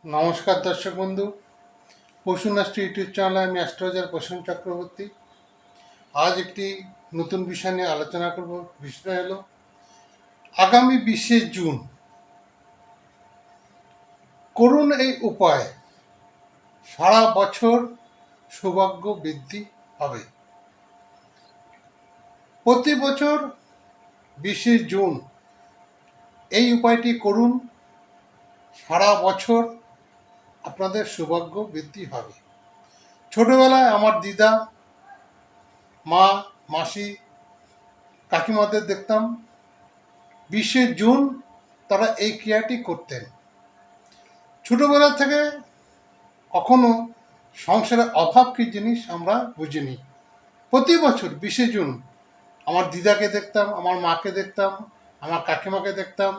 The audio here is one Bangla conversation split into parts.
নমস্কার দর্শক বন্ধু, পশুনাষ্ট ইউটিউব চ্যানেলে আমি অ্যাস্ট্রোলজার প্রসন্ন চক্রবর্তী। আজ একটি নতুন বিষয় নিয়ে আলোচনা করব। বিষয়টা হলো আগামী 20শে জুন করুন এই উপায়, সারা বছর সৌভাগ্য বৃদ্ধি হবে। প্রতি বছর 20শে জুন এই উপায়টি করুন, সারা বছর আপনাদের সৌভাগ্য বৃদ্ধি হবে। ছোটবেলায় আমার দিদা, মা, মাসি, কাকিমাদের দেখতাম 20শে জুন তারা এই ক্রিয়াটি করতেন। ছোটবেলা থেকে কখনো সংসারে অভাব কী জিনিস আমরা বুঝিনি। প্রতি বছর 20শে জুন আমার দিদাকে দেখতাম, আমার মাকে দেখতাম, আমার কাকিমাকে দেখতাম,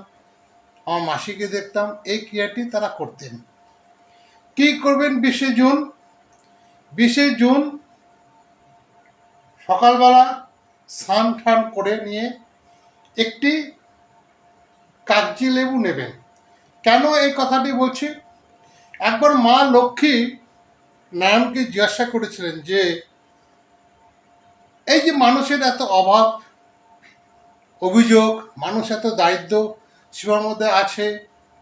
আমার মাসিকে দেখতাম, এই ক্রিয়াটি তারা করতেন। কী করবেন 20শে জুন? 20শে জুন সকালবেলা স্নান টান করে নিয়ে একটি কাগজি লেবু নেবেন। কেন এই কথাটি বলছি? একবার মা লক্ষ্মী নারায়ণকে জিজ্ঞাসা করেছিলেন যে এই যে মানুষের এত অভাব অভিযোগ, মানুষ এত দারিদ্র সীমার মধ্যে আছে,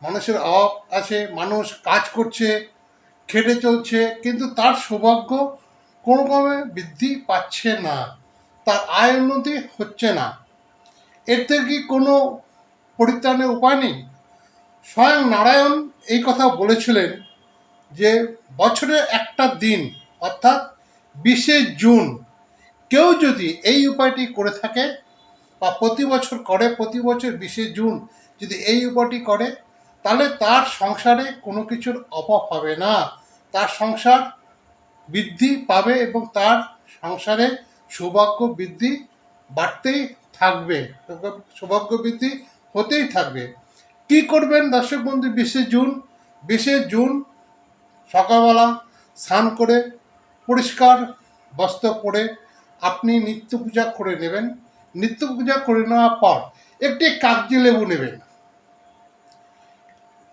মানুষের অভাব আছে, মানুষ কাজ করছে, খেটে চলছে, কিন্তু তার সৌভাগ্য কোনো ক্রমে বৃদ্ধি পাচ্ছে না, তার আয় উন্নতি হচ্ছে না। এর থেকে কি কোনো পরিত্রাণের উপায় নেই? স্বয়ং নারায়ণ এই কথা বলেছিলেন যে বছরের একটা দিন অর্থাৎ 20শে জুন কেউ যদি এই উপায়টি করে থাকে বা প্রতি বছর করে, প্রতি বছর 20শে জুন যদি এই উপায়টি করে, তাহলে তার সংসারে কোনো কিছুর অভাব হবে না, তার সংসার বৃদ্ধি পাবে এবং তার সংসারে সৌভাগ্য বৃদ্ধি বাড়তেই থাকবে, সৌভাগ্য বৃদ্ধি হতেই থাকবে। কি করবেন দর্শক বন্ধু? 20শে জুন 20শে জুন সকালবেলা স্নান করে পরিষ্কার বস্ত্র পরে আপনি নিত্য পূজা করে নেবেন। নিত্য পূজা করে নেওয়ার পর একটি কাগজি লেবু নেবেন।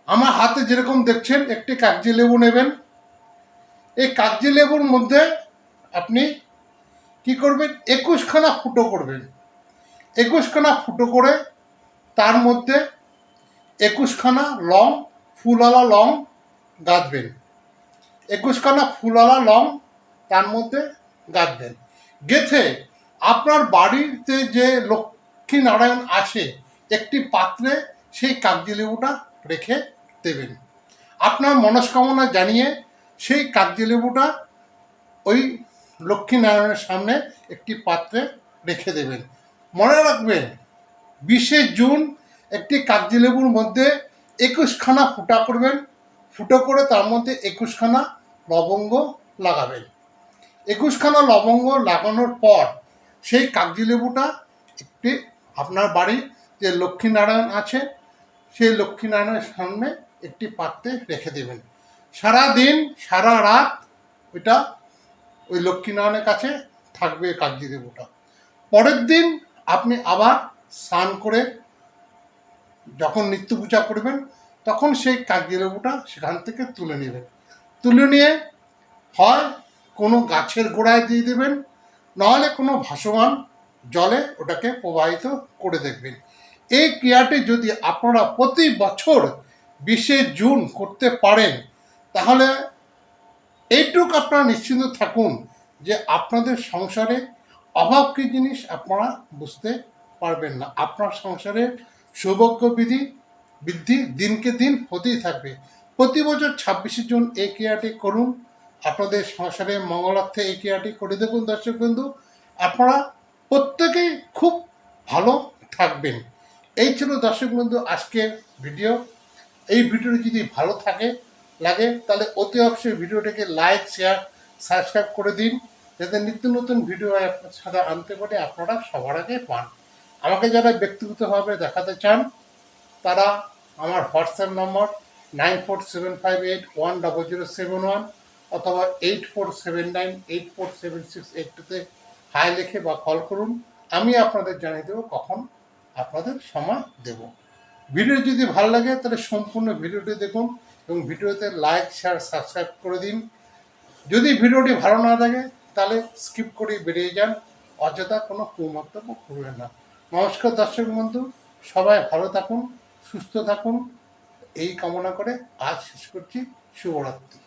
আমার হাতে যেরকম দেখছেন একটি কাগজি লেবু নেবেন। এই কাগজি লেবুর মধ্যে আপনি কি করবেন? 21খানা ফুটো করবেন। 21খানা ফুটো করে তার মধ্যে 21খানা লং, ফুলওয়ালা লং গাঁথবেন। 21খানা ফুলওয়ালা লং তার মধ্যে গাঁথবেন। গেঁথে আপনার বাড়িতে যে লক্ষ্মী নারায়ণ আছে একটি পাত্রে সেই কাগজি লেবুটা রেখে দেবেন। আপনার মনস্কামনা জানিয়ে সেই কাগজি লেবুটা ওই লক্ষ্মী নারায়ণের সামনে একটি পাত্রে রেখে দেবেন। মনে রাখবেন 20শে জুন একটি কাগজি লেবুর মধ্যে 21খানা ফুটা করবেন। ফুটো করে তার মধ্যে 21খানা লবঙ্গ লাগাবেন। 21খানা লবঙ্গ লাগানোর পর সেই কাগজি লেবুটা একটি আপনার বাড়ির যে লক্ষ্মীনারায়ণ আছে সেই লক্ষ্মীনারায়ণের সামনে একটি পাত্রে রেখে দেবেন। সারা দিন সারা রাত ওইটা ওই লক্ষ্মীনারায়ণের কাছে থাকবে কাগজি লেবুটা। পরের দিন আপনি আবার স্নান করে যখন নিত্য পূজা করবেন তখন সেই কাগজি লেবুটা সেখান থেকে তুলে নেবেন। তুলে নিয়ে হয় কোনো গাছের গোড়ায় দিয়ে দেবেন, নাহলে কোনো ভাসমান জলে ওটাকে প্রবাহিত করে দেখবেন। এই ক্রিয়াটি যদি আপনারা প্রতি বছর 20শে জুন করতে পারেন, তাহলে এইটুক আপনারা নিশ্চিন্ত থাকুন যে আপনাদের সংসারে অভাব কী জিনিস আপনারা বুঝতে পারবেন না। আপনার সংসারে সৌভাগ্য বৃদ্ধি দিনকে দিন হতেই থাকবে। প্রতি বছর 26শে জুন এই ক্রিয়াটি করুন, আপনাদের সংসারে মঙ্গলার্থে এই ক্রিয়াটি করে দেখুন। দর্শক বন্ধু, আপনারা প্রত্যেকেই খুব ভালো থাকবেন। এই ছিল দর্শক বন্ধু আজকের ভিডিও। এই ভিডিওটি যদি ভালো লাগে তাহলে অতি অবশ্যই ভিডিওটিকে লাইক, শেয়ার, সাবস্ক্রাইব করে দিন, যাতে নিত্য নতুন ভিডিও আপনার সাথে আনতে পারে, আপনারা সবার আগে পান। আমাকে যারা ব্যক্তিগতভাবে দেখাতে চান তারা আমার হোয়াটসঅ্যাপ নম্বর 9475810071 অথবা 8479847682-তে হাই লিখে বা কল করুন। আমি আপনাদের জানিয়ে দেবো কখন আপনাদের সময় দেব। ভিডিও যদি ভালো লাগে তাহলে সম্পূর্ণ ভিডিওটি দেখুন এবং ভিডিওতে লাইক শেয়ার সাবস্ক্রাইব করে দিন। যদি ভিডিওটি ভালো না লাগে তাহলে স্কিপ করে বেরিয়ে যান, অযথা কোনো কুমন্তব্য করবেন না। নমস্কার দর্শক বন্ধু, সবাই ভালো থাকুন, সুস্থ থাকুন, এই কামনা করে আজ শেষ করছি। শুভরাত্রি।